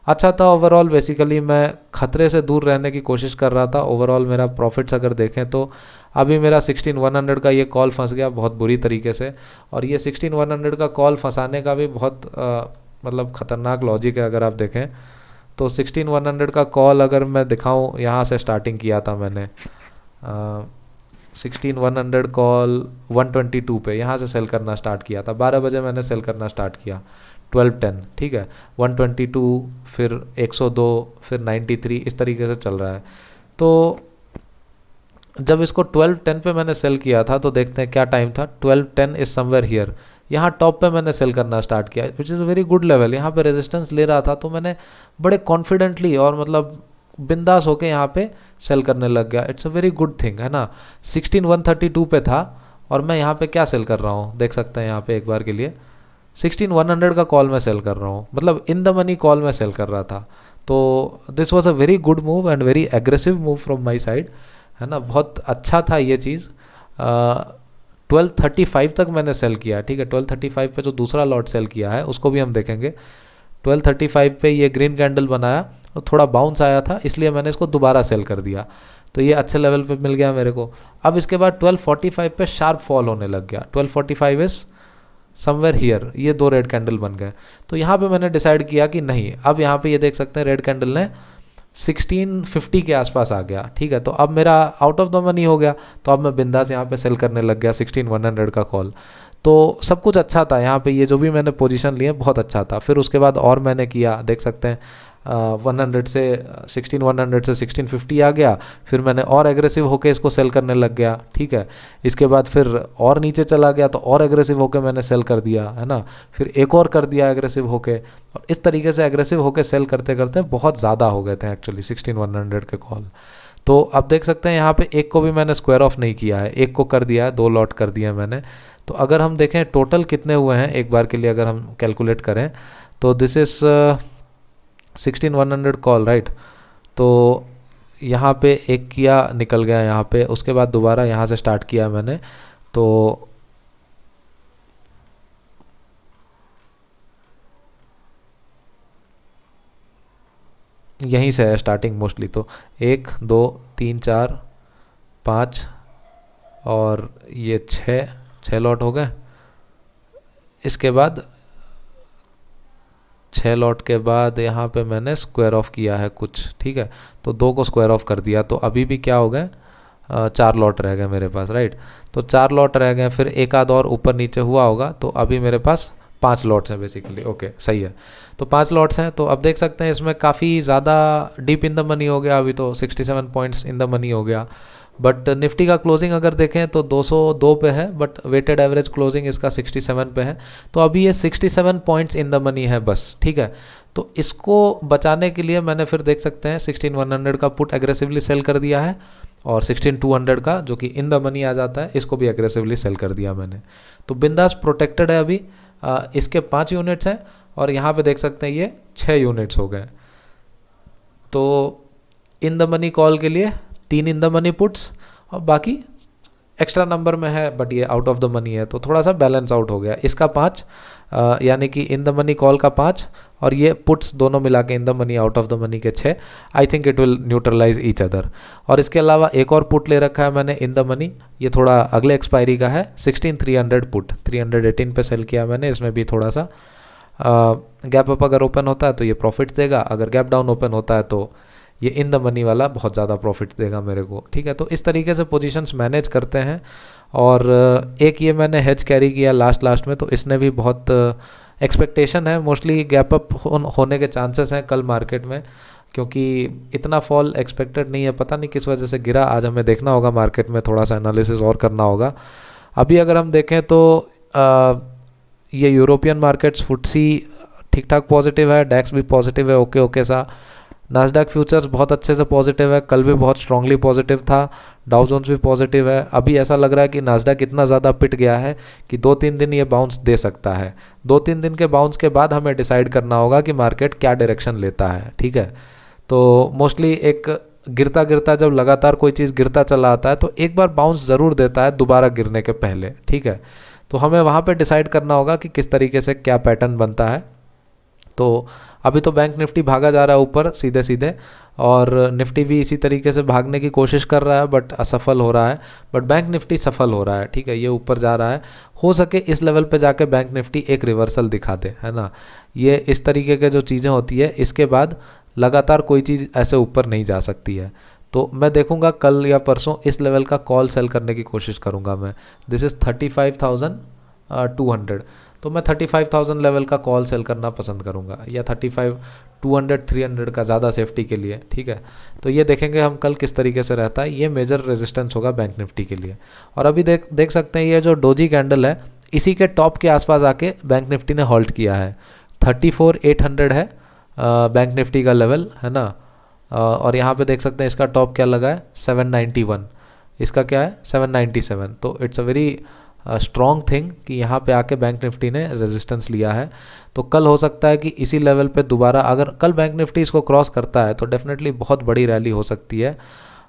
अच्छा था ओवरऑल। बेसिकली मैं खतरे से दूर रहने की कोशिश कर रहा था। ओवरऑल मेरा प्रॉफिट्स अगर देखें तो अभी मेरा 16100 का ये कॉल फंस गया बहुत बुरी तरीके से, और ये 16100 का कॉल फंसाने का भी बहुत मतलब ख़तरनाक लॉजिक है अगर आप देखें तो। 16100 का कॉल अगर मैं दिखाऊं, यहाँ से स्टार्टिंग किया था मैंने 16100 कॉल 122 पे यहाँ से सेल करना स्टार्ट किया था। 12 बजे मैंने सेल करना स्टार्ट किया 12:10, ठीक है। 122, फिर 102, फिर 93, इस तरीके से चल रहा है। तो जब इसको 12:10 पे मैंने सेल किया था तो देखते हैं क्या टाइम था। 12:10 इज समवेयर हियर, यहाँ टॉप पे मैंने सेल करना स्टार्ट किया, which is a very good level. यहाँ पे रेजिस्टेंस ले रहा था तो मैंने बड़े कॉन्फिडेंटली और मतलब बिंदास होके यहाँ पे सेल करने लग गया। It's a very good thing, है ना। 16132 पे था और मैं यहाँ पे क्या सेल कर रहा हूँ, देख सकते हैं यहाँ पे एक बार के लिए 16100 का कॉल मैं सेल कर रहा हूँ, मतलब इन द मनी कॉल मैं सेल कर रहा था। तो this was a very good move and very aggressive move from my side, है ना। बहुत अच्छा था ये चीज़। 1235 तक मैंने सेल किया, ठीक है। 1235 पे जो दूसरा लॉट सेल किया है उसको भी हम देखेंगे। 1235 पे ये ग्रीन कैंडल बनाया और थोड़ा बाउंस आया था, इसलिए मैंने इसको दोबारा सेल कर दिया, तो ये अच्छे लेवल पे मिल गया मेरे को। अब इसके बाद 1245 पे शार्प फॉल होने लग गया। 1245 इज समवेयर हियर, ये दो रेड कैंडल बन गए। तो यहाँ पे मैंने डिसाइड किया कि नहीं, अब यहाँ पे ये देख सकते हैं रेड कैंडल ने 1650 के आसपास आ गया, ठीक है। तो अब मेरा आउट ऑफ द मनी हो गया, तो अब मैं बिंदास यहाँ पे सेल करने लग गया 16100 का कॉल। तो सब कुछ अच्छा था यहाँ पे, ये जो भी मैंने पोजीशन लिए बहुत अच्छा था। फिर उसके बाद और मैंने किया, देख सकते हैं 100 से 16100 से 1650 आ गया। फिर मैंने और एग्रेसिव होके इसको सेल करने लग गया, ठीक है। इसके बाद फिर और नीचे चला गया तो और एग्रेसिव होके मैंने सेल कर दिया, है ना। फिर एक और कर दिया एग्रेसिव होके, और इस तरीके से एग्रेसिव होके सेल करते करते बहुत ज़्यादा हो गए थे एक्चुअली 16100 के कॉल। तो अब देख सकते हैं यहाँ पे एक को भी मैंने स्क्वायर ऑफ नहीं किया है, एक को कर दिया है, 2 लॉट कर दिया मैंने। तो अगर हम देखें टोटल कितने हुए हैं एक बार के लिए अगर हम कैलकुलेट करें तो दिस इज़ 16100 कॉल, राइट। तो यहाँ पे एक किया, निकल गया यहाँ पे, उसके बाद दोबारा यहाँ से स्टार्ट किया मैंने। तो यहीं से है स्टार्टिंग मोस्टली। तो 1 2 3 4 5 और ये 6 लॉट हो गए। इसके बाद 6 लॉट के बाद यहाँ पे मैंने स्क्वायर ऑफ किया है कुछ, ठीक है। तो 2 को स्क्वायर ऑफ कर दिया, तो अभी भी क्या हो गए 4 लॉट रह गए मेरे पास, राइट। तो 4 लॉट रह गए, फिर एक आध और ऊपर नीचे हुआ होगा, तो अभी मेरे पास 5 लॉट्स हैं बेसिकली। ओके, सही है। तो 5 लॉट्स हैं, तो अब देख सकते हैं इसमें काफ़ी ज़्यादा डीप इन द मनी हो गया। अभी तो 67 पॉइंट्स इन द मनी हो गया। बट निफ्टी का क्लोजिंग अगर देखें तो 202 पे है, बट वेटेड एवरेज क्लोजिंग इसका 67 पे है। तो अभी ये 67 पॉइंट्स इन द मनी है बस, ठीक है। तो इसको बचाने के लिए मैंने फिर देख सकते हैं 16100 का पुट एग्रेसिवली सेल कर दिया है, और 16200 का जो कि इन द मनी आ जाता है इसको भी एग्रेसिवली सेल कर दिया मैंने। तो बिंदास प्रोटेक्टेड है अभी। इसके 5 यूनिट्स हैं और यहाँ पे देख सकते हैं ये 6 यूनिट्स हो गए। तो इन द मनी कॉल के लिए 3 इन द मनी पुट्स और बाकी एक्स्ट्रा नंबर में है, बट ये आउट ऑफ द मनी है, तो थोड़ा सा बैलेंस आउट हो गया। इसका 5 यानी कि इन द मनी कॉल का 5 और ये पुट्स दोनों मिला के in the money out of the money के 6। I think it will neutralize each other. और इसके अलावा एक और पुट ले रखा है मैंने इन द मनी, ये थोड़ा अगले एक्सपायरी का है, 16300 पुट 318 पे सेल किया मैंने। इसमें भी थोड़ा सा गैप अप अगर ओपन होता है तो ये प्रॉफिट देगा, अगर गैप डाउन ओपन होता है तो ये इन द मनी वाला बहुत ज़्यादा प्रॉफिट देगा मेरे को, ठीक है। तो इस तरीके से पोजीशंस मैनेज करते हैं। और एक ये मैंने हेज कैरी किया लास्ट में, तो इसने भी बहुत एक्सपेक्टेशन है मोस्टली गैप अप होने के चांसेस हैं कल मार्केट में, क्योंकि इतना फॉल एक्सपेक्टेड नहीं है। पता नहीं किस वजह से गिरा, आज हमें देखना होगा मार्केट में, थोड़ा सा एनालिसिस और करना होगा। अभी अगर हम देखें तो ये यूरोपियन मार्केट्स फुटसी ठीक ठाक पॉजिटिव है, डैक्स भी पॉजिटिव है, ओके सा। नास्डैक फ्यूचर्स बहुत अच्छे से पॉजिटिव है, कल भी बहुत स्ट्रांगली पॉजिटिव था। डाउ जोन्स भी पॉजिटिव है। अभी ऐसा लग रहा है कि नास्डैक इतना ज़्यादा पिट गया है कि 2-3 दिन ये बाउंस दे सकता है। 2-3 दिन के बाउंस के बाद हमें डिसाइड करना होगा कि मार्केट क्या डायरेक्शन लेता है, ठीक है। तो मोस्टली एक गिरता जब लगातार कोई चीज़ गिरता चला आता है तो एक बार बाउंस ज़रूर देता है दोबारा गिरने के पहले, ठीक है। तो हमें वहाँ पे डिसाइड करना होगा कि किस तरीके से क्या पैटर्न बनता है। तो अभी तो बैंक निफ्टी भागा जा रहा है ऊपर सीधे सीधे, और निफ्टी भी इसी तरीके से भागने की कोशिश कर रहा है बट असफल हो रहा है। बट बैंक निफ्टी सफल हो रहा है, ठीक है, ये ऊपर जा रहा है। हो सके इस लेवल पे जाके बैंक निफ्टी एक रिवर्सल दिखा दे, है ना। ये इस तरीके के जो चीज़ें होती है, इसके बाद लगातार कोई चीज़ ऐसे ऊपर नहीं जा सकती है। तो मैं देखूंगा कल या परसों इस लेवल का कॉल सेल करने की कोशिश करूंगा मैं। दिस इज़ 35,200, तो मैं 35,000 लेवल का कॉल सेल करना पसंद करूंगा, या 35,200 300 का ज़्यादा सेफ्टी के लिए, ठीक है। तो ये देखेंगे हम कल किस तरीके से रहता है। ये मेजर रेजिस्टेंस होगा बैंक निफ्टी के लिए। और अभी देख सकते हैं ये जो डोजी कैंडल है, इसी के टॉप के आसपास आके बैंक निफ्टी ने हॉल्ट किया है। 34,800 है बैंक निफ्टी का लेवल, है ना। और यहाँ पे देख सकते हैं इसका टॉप क्या लगा है, 791, इसका क्या है 797। तो it's a very strong thing कि यहाँ पे आके बैंक निफ्टी ने रेजिस्टेंस लिया है। तो कल हो सकता है कि इसी लेवल पे दोबारा, अगर कल बैंक निफ्टी इसको क्रॉस करता है तो डेफिनेटली बहुत बड़ी रैली हो सकती है,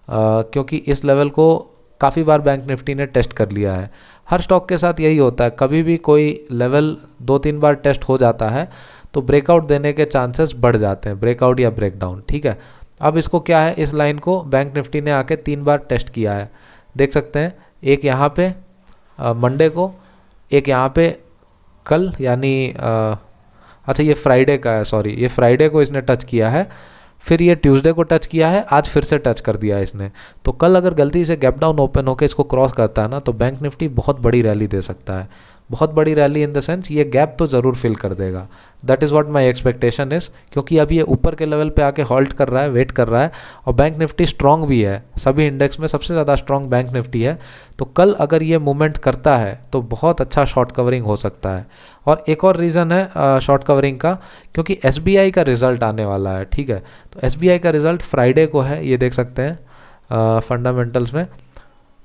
क्योंकि इस लेवल को काफ़ी बार बैंक निफ्टी ने टेस्ट कर लिया है। हर स्टॉक के साथ यही होता है, कभी भी कोई लेवल 2-3 बार टेस्ट हो जाता है तो ब्रेकआउट देने के चांसेस बढ़ जाते हैं, ब्रेकआउट या ब्रेकडाउन, ठीक है। अब इसको क्या है, इस लाइन को बैंक निफ्टी ने आके 3 बार टेस्ट किया है, देख सकते हैं। एक यहाँ पे मंडे को, एक यहाँ पे कल, यानी अच्छा ये फ्राइडे का है, सॉरी, ये फ्राइडे को इसने टच किया है, फिर ये ट्यूसडे को टच किया है, आज फिर से टच कर दिया है इसने। तो कल अगर गलती से गैप डाउन ओपन होकर इसको क्रॉस करता है ना, तो बैंक निफ्टी बहुत बड़ी रैली दे सकता है। बहुत बड़ी रैली इन द सेंस ये गैप तो ज़रूर फिल कर देगा। That is what my expectation is, क्योंकि अभी ये ऊपर के लेवल पे आके हॉल्ट कर रहा है, वेट कर रहा है, और बैंक निफ्टी स्ट्रांग भी है। सभी इंडेक्स में सबसे ज़्यादा स्ट्रांग बैंक निफ्टी है। तो कल अगर ये मूवमेंट करता है तो बहुत अच्छा शॉर्ट कवरिंग हो सकता है। और एक और रीज़न है शॉर्ट कवरिंग का, क्योंकि SBI का रिज़ल्ट आने वाला है, ठीक है। तो SBI का रिज़ल्ट फ्राइडे को है, ये देख सकते हैं फंडामेंटल्स में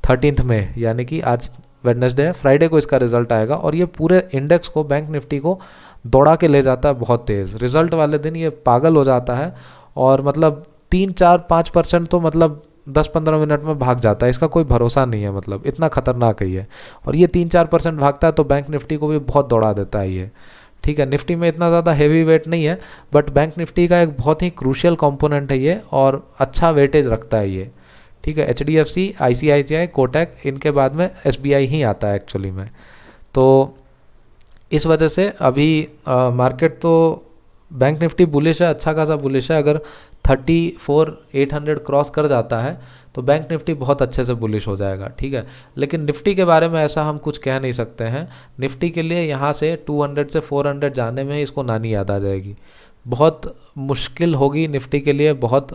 13 में, यानी कि आज वेडनेसडे है, फ्राइडे को इसका रिजल्ट आएगा। और ये पूरे इंडेक्स को, बैंक निफ्टी को दौड़ा के ले जाता है बहुत तेज़। रिजल्ट वाले दिन ये पागल हो जाता है और मतलब 3-4-5% तो मतलब 10-15 मिनट में भाग जाता है। इसका कोई भरोसा नहीं है, मतलब इतना खतरनाक है ये। और ये 3-4% भागता है तो बैंक निफ्टी को भी बहुत दौड़ा देता है ये, ठीक है। निफ्टी में इतना ज़्यादा हेवी वेट नहीं है, बट बैंक निफ्टी का एक बहुत ही क्रूशियल कंपोनेंट है ये, और अच्छा वेटेज रखता है ये, ठीक है। HDFC, ICICI, कोटक, इनके बाद में SBI ही आता है एक्चुअली में। तो इस वजह से अभी मार्केट तो बैंक निफ्टी बुलिश है, अच्छा खासा बुलिश है। अगर 34,800 क्रॉस कर जाता है तो बैंक निफ्टी बहुत अच्छे से बुलिश हो जाएगा, ठीक है। लेकिन निफ्टी के बारे में ऐसा हम कुछ कह नहीं सकते हैं। निफ्टी के लिए यहाँ से 200 से 400 जाने में इसको नानी याद आ जाएगी। बहुत मुश्किल होगी निफ्टी के लिए, बहुत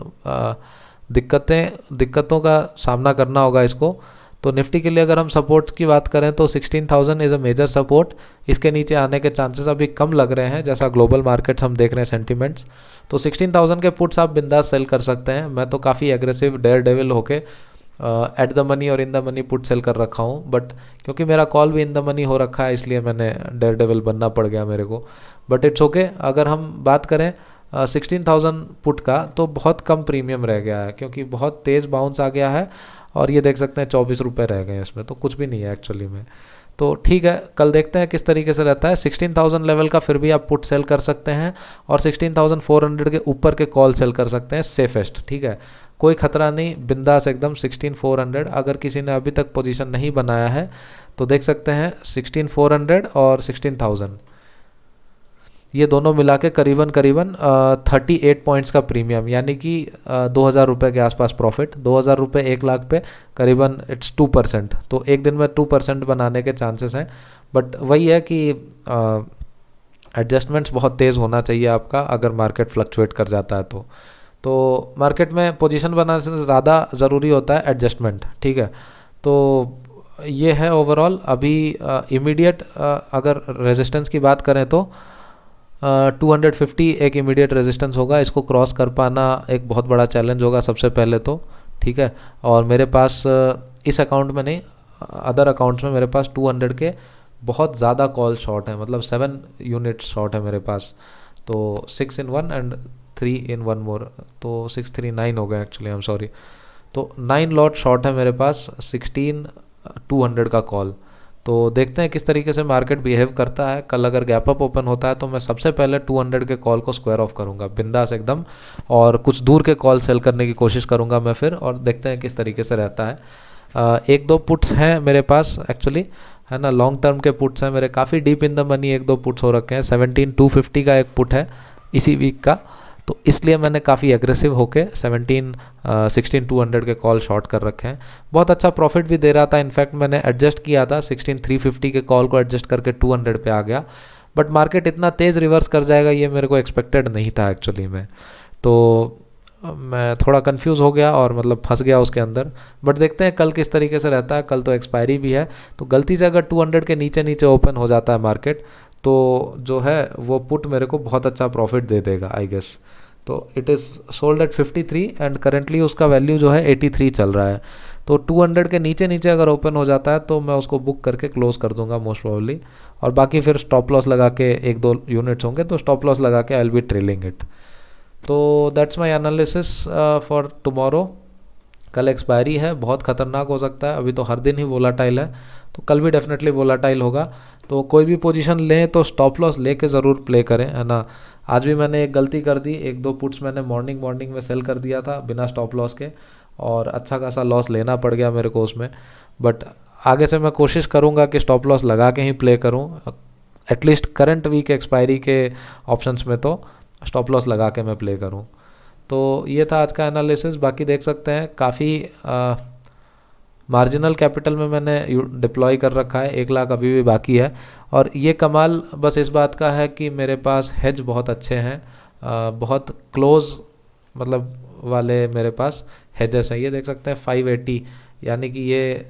दिक्कतों का सामना करना होगा इसको। तो निफ्टी के लिए अगर हम सपोर्ट की बात करें तो 16,000 इज़ अ मेजर सपोर्ट। इसके नीचे आने के चांसेस अभी कम लग रहे हैं, जैसा ग्लोबल मार्केट्स हम देख रहे हैं सेंटिमेंट्स। तो 16,000 के पुट्स आप बिंदास सेल कर सकते हैं। मैं तो काफ़ी एग्रेसिव डेयर डेविल होके एट द मनी और इन द मनी पुट सेल कर रखा हूँ, बट क्योंकि मेरा कॉल भी इन द मनी हो रखा है इसलिए मैंने डेयर डेविल बनना पड़ गया मेरे को। But it's okay. अगर हम बात करें 16,000 पुट का, तो बहुत कम प्रीमियम रह गया है, क्योंकि बहुत तेज़ बाउंस आ गया है। और ये देख सकते हैं 24 रुपये रह गए हैं इसमें, तो कुछ भी नहीं है एक्चुअली में। तो ठीक है, कल देखते हैं किस तरीके से रहता है। 16,000 लेवल का फिर भी आप पुट सेल कर सकते हैं, और 16,400 के ऊपर के कॉल सेल कर सकते हैं सेफेस्ट, ठीक है। कोई खतरा नहीं, बिंदास एकदम 16,400। अगर किसी ने अभी तक पोजीशन नहीं बनाया है तो देख सकते हैं 16,400 और 16,000, ये दोनों मिला के करीबन 38 पॉइंट्स का प्रीमियम, यानी कि 2,000 रुपये के आसपास प्रॉफिट। 2,000 रुपये 1 लाख पे करीबन इट्स 2%। तो एक दिन में 2% बनाने के चांसेस हैं। बट वही है कि एडजस्टमेंट्स बहुत तेज़ होना चाहिए आपका, अगर मार्केट फ्लक्चुएट कर जाता है तो मार्केट में पोजीशन बनाने से ज़्यादा ज़रूरी होता है एडजस्टमेंट, ठीक है। तो ये है ओवरऑल। अभी इमीडिएट अगर रेजिस्टेंस की बात करें तो 250 एक इमीडिएट रेजिस्टेंस होगा। इसको क्रॉस कर पाना एक बहुत बड़ा चैलेंज होगा सबसे पहले तो, ठीक है। और मेरे पास इस अकाउंट में नहीं, अदर अकाउंट्स में मेरे पास 200 के बहुत ज़्यादा कॉल शॉर्ट है, मतलब 7 यूनिट शॉर्ट है मेरे पास। तो 6 in 1 एंड 3 in 1 मोर, तो 639 हो गए एक्चुअली, आई एम सॉरी। तो 9 लॉट शॉर्ट है मेरे पास 16,200 का कॉल। तो देखते हैं किस तरीके से मार्केट बिहेव करता है। कल अगर गैप अप ओपन होता है तो मैं सबसे पहले 200 के कॉल को स्क्वायर ऑफ करूंगा बिंदास एकदम, और कुछ दूर के कॉल सेल करने की कोशिश करूंगा मैं फिर, और देखते हैं किस तरीके से रहता है। एक दो पुट्स हैं मेरे पास एक्चुअली, है ना, लॉन्ग टर्म के पुट्स हैं मेरे, काफ़ी डीप इन द मनी एक दो पुट्स हो रखे हैं। 17,250 का एक पुट है इसी वीक का, तो इसलिए मैंने काफ़ी एग्रेसिव होके 16,200 के कॉल शॉर्ट कर रखे हैं। बहुत अच्छा प्रॉफिट भी दे रहा था, इनफैक्ट मैंने एडजस्ट किया था 16,350 के कॉल को एडजस्ट करके 200 पे आ गया, बट मार्केट इतना तेज़ रिवर्स कर जाएगा ये मेरे को एक्सपेक्टेड नहीं था एक्चुअली में। तो मैं थोड़ा कंफ्यूज हो गया और मतलब फंस गया उसके अंदर। बट देखते हैं कल किस तरीके से रहता है। कल तो एक्सपायरी भी है, तो गलती से अगर 200 के नीचे नीचे ओपन हो जाता है मार्केट तो जो है वो पुट मेरे को बहुत अच्छा प्रॉफिट दे देगा आई गेस। तो it is sold at 53 and currently उसका वैल्यू जो है 83 चल रहा है। तो 200 के नीचे नीचे अगर ओपन हो जाता है तो मैं उसको बुक करके क्लोज कर दूंगा मोस्ट प्रोबेबली, और बाकी फिर स्टॉप लॉस लगा के एक दो यूनिट्स होंगे तो स्टॉप लॉस लगा के I will be trailing it. तो that's my analysis for tomorrow. कल एक्सपायरी है, बहुत ख़तरनाक हो सकता है, अभी तो हर दिन ही वोलाटाइल है, तो कल भी डेफिनेटली वोलाटाइल होगा। तो कोई भी पोजीशन लें तो स्टॉप लॉस लेके ज़रूर प्ले करें, है ना। आज भी मैंने एक गलती कर दी, एक दो पुट्स मैंने मॉर्निंग में सेल कर दिया था बिना स्टॉप लॉस के, और अच्छा खासा लॉस लेना पड़ गया मेरे को उसमें। बट आगे से मैं कोशिश करूँगा कि स्टॉप लॉस लगा के ही प्ले करूँ, एटलीस्ट करंट वीक एक्सपायरी के ऑप्शंस में तो स्टॉप लॉस लगा के मैं प्ले करूँ। तो ये था आज का एनालिसिस। बाकी देख सकते हैं काफ़ी मार्जिनल कैपिटल में मैंने डिप्लॉय कर रखा है, 1 लाख अभी भी बाकी है। और ये कमाल बस इस बात का है कि मेरे पास हेज बहुत अच्छे हैं, बहुत क्लोज मतलब वाले मेरे पास हेजेस हैं। ये देख सकते हैं 580, यानी कि ये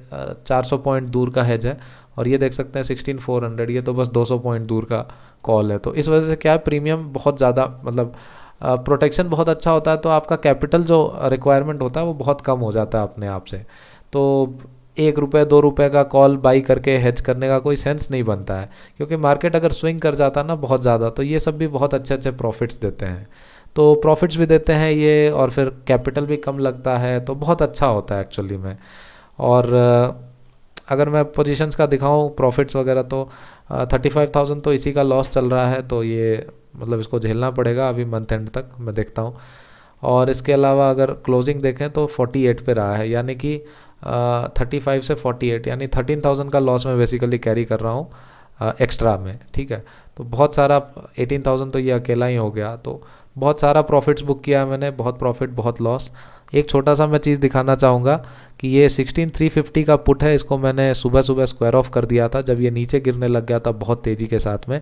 400 पॉइंट दूर का हेज है, और ये देख सकते हैं 16,400, ये तो बस 200 पॉइंट दूर का कॉल है। तो इस वजह से क्या है, प्रीमियम बहुत ज़्यादा मतलब प्रोटेक्शन बहुत अच्छा होता है, तो आपका कैपिटल जो रिक्वायरमेंट होता है वो बहुत कम हो जाता है अपने आप से। तो 1 रुपये 2 रुपये का कॉल बाई करके हेज करने का कोई सेंस नहीं बनता है, क्योंकि मार्केट अगर स्विंग कर जाता है ना बहुत ज़्यादा, तो ये सब भी बहुत अच्छे अच्छे प्रॉफिट्स देते हैं। तो प्रॉफिट्स भी देते हैं ये, और फिर कैपिटल भी कम लगता है, तो बहुत अच्छा होता है एक्चुअली में। और अगर मैं पोजीशंस का दिखाऊं प्रॉफिट्स वगैरह, तो 35,000 तो इसी का लॉस चल रहा है, तो ये मतलब इसको झेलना पड़ेगा अभी मंथ एंड तक, मैं देखता हूँ। और इसके अलावा अगर क्लोजिंग देखें तो 48 पे रहा है, यानी कि 35 से 48, यानी 13,000 का लॉस मैं बेसिकली कैरी कर रहा हूँ एक्स्ट्रा में, ठीक है। तो बहुत सारा 18,000 तो ये अकेला ही हो गया, तो बहुत सारा प्रॉफिट्स बुक किया है मैंने, बहुत प्रॉफिट बहुत लॉस। एक छोटा सा मैं चीज़ दिखाना चाहूँगा कि ये 16,350 का पुट है, इसको मैंने सुबह सुबह स्क्वायर ऑफ कर दिया था जब ये नीचे गिरने लग गया था बहुत तेज़ी के साथ में,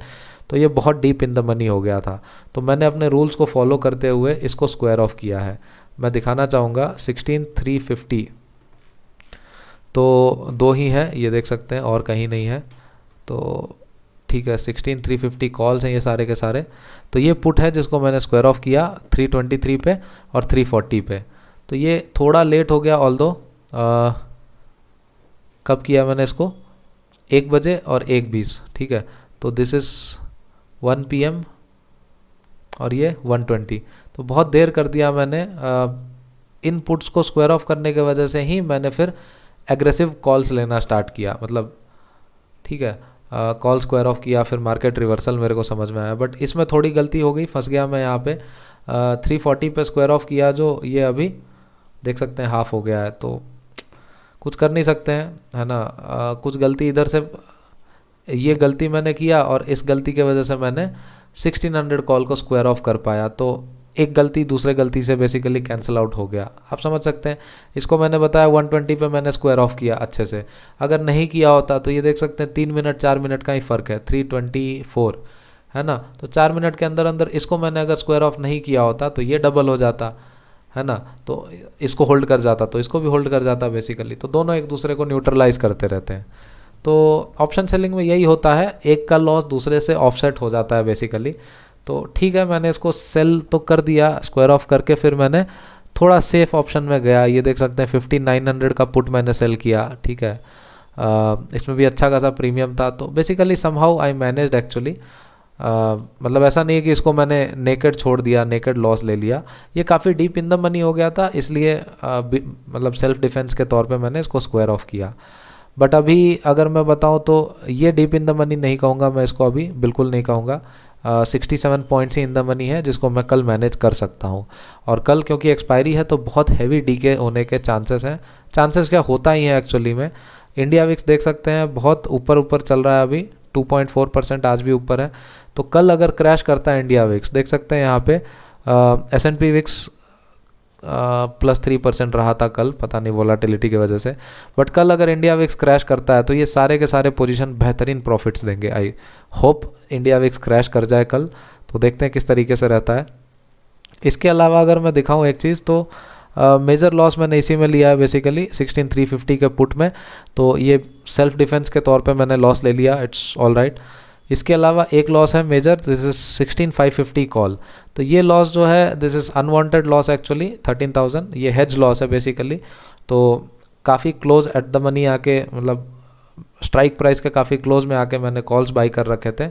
तो ये बहुत डीप इन द मनी हो गया था। तो मैंने अपने रूल्स को फॉलो करते हुए इसको स्क्वायर ऑफ किया है। मैं दिखाना चाहूँगा 16,350, तो 2 ही है, ये देख सकते हैं, और कहीं नहीं है। तो ठीक है, 16,350 कॉल्स हैं ये सारे के सारे। तो ये पुट है जिसको मैंने स्क्वायर ऑफ किया 323 पे और 340 पे। तो ये थोड़ा लेट हो गया, ऑल्दो कब किया मैंने इसको, 1 बजे और 1:20, ठीक है। तो दिस इज़ 1 PM और ये 1:20, तो बहुत देर कर दिया मैंने। इन पुट्स को स्क्वायर ऑफ करने की वजह से ही मैंने फिर एग्रेसिव कॉल्स लेना स्टार्ट किया, मतलब ठीक है, कॉल स्क्वायर ऑफ किया, फिर मार्केट रिवर्सल मेरे को समझ में आया। बट इसमें थोड़ी गलती हो गई, फंस गया मैं यहाँ पे। 340 पे स्क्वायर ऑफ किया, जो ये अभी देख सकते हैं हाफ हो गया है, तो कुछ कर नहीं सकते हैं, है ना। कुछ गलती इधर से, ये गलती मैंने किया, और इस गलती की वजह से मैंने 1600 कॉल को स्क्वायर ऑफ कर पाया। तो एक गलती दूसरे गलती से बेसिकली कैंसिल आउट हो गया, आप समझ सकते हैं। इसको मैंने बताया 120 पे मैंने स्क्वायर ऑफ किया अच्छे से, अगर नहीं किया होता तो ये देख सकते हैं 3 मिनट 4 मिनट का ही फ़र्क है, 324 है ना। तो 4 मिनट के अंदर अंदर इसको मैंने अगर स्क्वायर ऑफ नहीं किया होता तो ये डबल हो जाता, है ना। तो इसको होल्ड कर जाता तो इसको भी होल्ड कर जाता बेसिकली, तो दोनों एक दूसरे को न्यूट्रलाइज करते रहते हैं। तो ऑप्शन सेलिंग में यही होता है, एक का लॉस दूसरे से ऑफसेट हो जाता है बेसिकली। तो ठीक है, मैंने इसको सेल तो कर दिया स्क्वायर ऑफ करके, फिर मैंने थोड़ा सेफ ऑप्शन में गया। ये देख सकते हैं 5900 का पुट मैंने सेल किया, ठीक है। इसमें भी अच्छा खासा प्रीमियम था, तो basically somehow I managed actually. मतलब ऐसा नहीं है कि इसको मैंने नेकेड छोड़ दिया, नेकेड लॉस ले लिया, ये काफ़ी डीप इन द मनी हो गया था, इसलिए मतलब सेल्फ डिफेंस के तौर पे मैंने इसको स्क्वायर ऑफ किया। बट अभी अगर मैं बताऊं तो ये डीप इन द मनी नहीं कहूँगा मैं इसको, अभी बिल्कुल नहीं कहूँगा। 67 points he in the money है जिसको मैं कल मैनेज कर सकता हूँ। और कल क्योंकि एक्सपायरी है तो बहुत हैवी डीके होने के चांसेस हैं। चांसेस क्या, होता ही है एक्चुअली में। इंडिया विक्स देख सकते हैं बहुत ऊपर ऊपर चल रहा है अभी, 2.4% आज भी ऊपर है। तो कल अगर क्रैश करता है इंडिया विक्स, देख सकते हैं यहाँ पे S&P विक्स +3% रहा था कल, पता नहीं वोलाटिलिटी की वजह से। बट कल अगर इंडिया विक्स क्रैश करता है तो ये सारे के सारे पोजीशन बेहतरीन प्रॉफिट्स देंगे। I hope India VIX crash कर जाए कल, तो देखते हैं किस तरीके से रहता है। इसके अलावा अगर मैं दिखाऊं एक चीज़, तो मेजर लॉस मैंने इसी में लिया है बेसिकली 16350 के पुट में। तो ये सेल्फ डिफेंस के तौर पे मैंने लॉस ले लिया, इट्स ऑल राइट। इसके अलावा एक लॉस है मेजर, दिस इज 16550 कॉल। तो ये लॉस जो है this is unwanted loss actually 13,000, ये हेज लॉस है बेसिकली। तो काफ़ी क्लोज एट द मनी आके, मतलब स्ट्राइक प्राइस के काफ़ी क्लोज में आके मैंने कॉल्स बाई कर रखे थे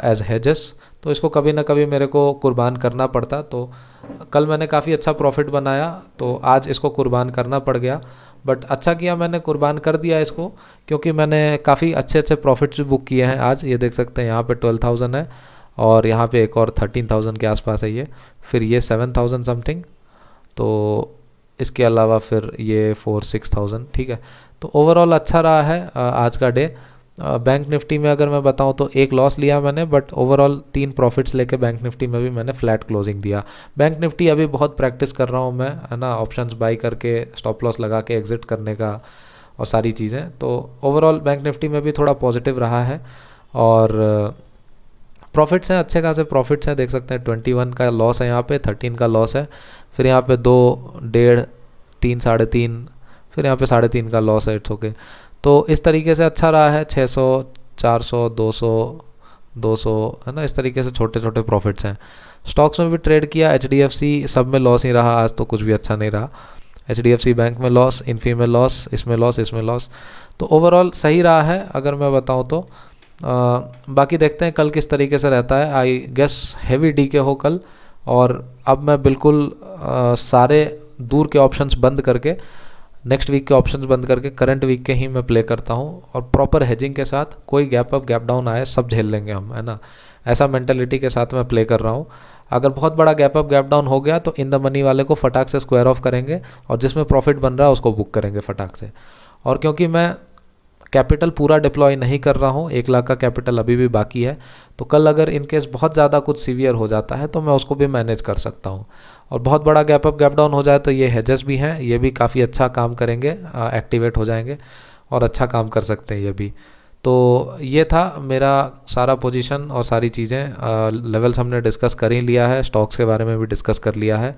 एज हेजेस। तो इसको कभी ना कभी मेरे को कुर्बान करना पड़ता। तो कल मैंने काफ़ी अच्छा प्रॉफिट बनाया, तो आज इसको कुर्बान करना पड़ गया। बट अच्छा किया मैंने कुर्बान कर दिया इसको, क्योंकि मैंने काफ़ी अच्छे अच्छे प्रॉफिट्स भी बुक किए हैं आज। ये देख सकते हैं यहाँ पे 12,000 है, और यहाँ पे एक और 13,000 के आसपास है ये, फिर ये 7,000 समथिंग, तो इसके अलावा फिर ये 4-6,000। ठीक है, तो ओवरऑल अच्छा रहा है आज का डे। बैंक निफ्टी में अगर मैं बताऊं तो एक लॉस लिया मैंने, बट ओवरऑल 3 प्रॉफिट्स लेके बैंक निफ्टी में भी मैंने फ्लैट क्लोजिंग दिया। बैंक निफ्टी अभी बहुत प्रैक्टिस कर रहा हूं मैं, है ना, ऑप्शंस बाई करके स्टॉप लॉस लगा के एग्जिट करने का और सारी चीज़ें। तो ओवरऑल बैंक निफ्टी में भी थोड़ा पॉजिटिव रहा है, और प्रॉफिट्स हैं, अच्छे खासे प्रॉफिट्स हैं। देख सकते हैं 21 का लॉस है यहाँ पे, 13 का लॉस है, फिर यहाँ पे 2, 1.5, 3, 3.5, फिर यहाँ पे 3.5 का लॉस है। It's okay. तो इस तरीके से अच्छा रहा है, 600, 400, 200, 200, है ना, इस तरीके से छोटे छोटे प्रॉफिट्स हैं। स्टॉक्स में भी ट्रेड किया, HDFC सब में लॉस ही रहा आज, तो कुछ भी अच्छा नहीं रहा। HDFC बैंक में लॉस, इन्फी में लॉस, इसमें लॉस, इसमें लॉस। तो ओवरऑल सही रहा है अगर मैं बताऊँ तो। बाकी देखते हैं कल किस तरीके से रहता है। आई गेस हैवी डीके हो कल, और अब मैं बिल्कुल सारे दूर के ऑप्शंस बंद करके, नेक्स्ट वीक के ऑप्शंस बंद करके करंट वीक के ही मैं प्ले करता हूँ, और प्रॉपर हेजिंग के साथ। कोई गैप अप गैप डाउन आए सब झेल लेंगे हम, है ना, ऐसा मेंटेलिटी के साथ मैं प्ले कर रहा हूँ। अगर बहुत बड़ा गैप अप गैप डाउन हो गया तो इन द मनी वाले को फटाक से स्क्वायर ऑफ करेंगे, और जिसमें प्रॉफिट बन रहा है उसको बुक करेंगे फटाक से। और क्योंकि मैं कैपिटल पूरा डिप्लॉय नहीं कर रहा हूँ, 1 लाख का कैपिटल अभी भी बाकी है, तो कल अगर इनकेस बहुत ज़्यादा कुछ सीवियर हो जाता है तो मैं उसको भी मैनेज कर सकता हूँ। और बहुत बड़ा गैप अप गैप डाउन हो जाए तो ये हेजेस भी हैं, ये भी काफ़ी अच्छा काम करेंगे, एक्टिवेट हो जाएंगे और अच्छा काम कर सकते हैं ये भी। तो ये था मेरा सारा पोजीशन और सारी चीज़ें। लेवल्स हमने डिस्कस कर ही लिया है, स्टॉक्स के बारे में भी डिस्कस कर लिया है।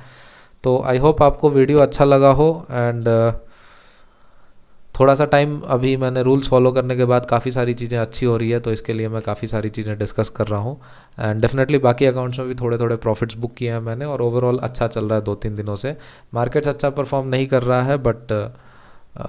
तो आई होप आपको वीडियो अच्छा लगा हो। एंड थोड़ा सा टाइम अभी मैंने रूल्स फॉलो करने के बाद काफ़ी सारी चीज़ें अच्छी हो रही है, तो इसके लिए मैं काफ़ी सारी चीज़ें डिस्कस कर रहा हूँ। एंड डेफिनेटली बाकी अकाउंट्स में भी थोड़े थोड़े प्रॉफिट्स बुक किए हैं मैंने, और ओवरऑल अच्छा चल रहा है 2-3 दिनों से। मार्केट्स अच्छा परफॉर्म नहीं कर रहा है, बट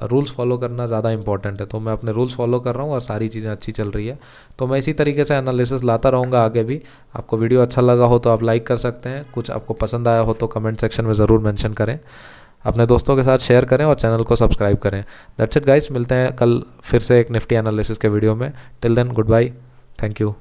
रूल्स फॉलो करना ज़्यादा इंपॉर्टेंट है, तो मैं अपने रूल्स फॉलो कर रहा हूँ और सारी चीज़ें अच्छी चल रही है। तो मैं इसी तरीके से एनालिसिस लाता रहूँगा आगे भी। आपको वीडियो अच्छा लगा हो तो आप लाइक कर सकते हैं, कुछ आपको पसंद आया हो तो कमेंट सेक्शन में ज़रूर मेंशन करें, अपने दोस्तों के साथ शेयर करें और चैनल को सब्सक्राइब करें। दैट्स इट गाइस, मिलते हैं कल फिर से एक निफ्टी एनालिसिस के वीडियो में। Till then goodbye, thank you.